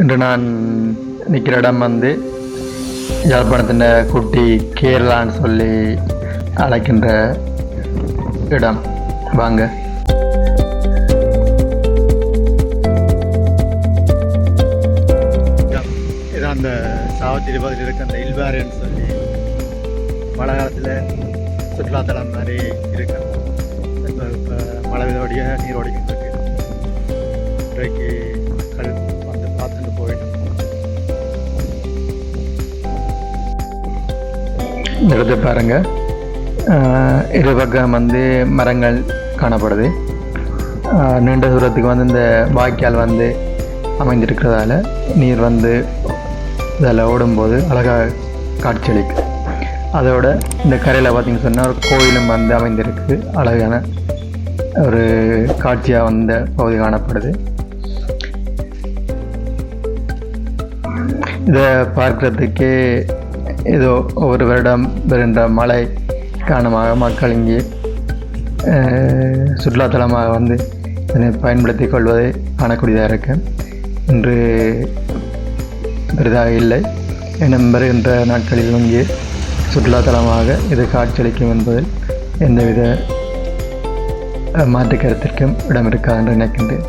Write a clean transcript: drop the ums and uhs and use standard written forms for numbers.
இன்று நான் நிற்கிற இடம் வந்து யாழ்ப்பாணத்தின் குட்டி கேரளான்னு சொல்லி அழைக்கின்ற இடம். வாங்க. இதான் அந்த சாவச்சேரி பகுதியில் இருக்க அந்த இல்வாரின்னு சொல்லி மழை காலத்தில் சுற்றுலாத்தலம் மாதிரி இருக்கு. இப்போ மழை விதோடைய நீர் ஓடிக்கிட்டு இருக்கு. இன்றைக்கு மக்கள் வந்து பார்த்துட்டு போயிட்டு எடுத்து பாருங்க. இரு பக்கம் வந்து மரங்கள் காணப்படுது. நீண்ட தூரத்துக்கு வந்து இந்த வாய்க்கால் வந்து அமைந்திருக்கிறதால நீர் வந்து இதில் ஓடும்போது அழகாக காட்சியளிக்கு. அதோட இந்த கரையில் பார்த்திங்கன்னு சொன்னால் ஒரு கோயிலும் வந்து அமைந்திருக்கு. அழகான ஒரு காட்சியாக வந்த பகுதி காணப்படுது. இதை பார்க்குறதுக்கே ஏதோ ஒரு வருடம் வருகின்ற மழை காரணமாக மக்கள் இங்கே சுற்றுலாத்தலமாக வந்து இதனை பயன்படுத்தி கொள்வதை காணக்கூடியதாக இருக்கு. இன்று பெரிதாக இல்லை, எனும் வருகின்ற நாட்களில் இங்கே சுற்றுலாத்தலமாக இது காட்சியளிக்கும் என்பதில் எந்தவித மாற்று கருத்திற்கும் இடம் இருக்காது என்று நினைக்கின்றேன்.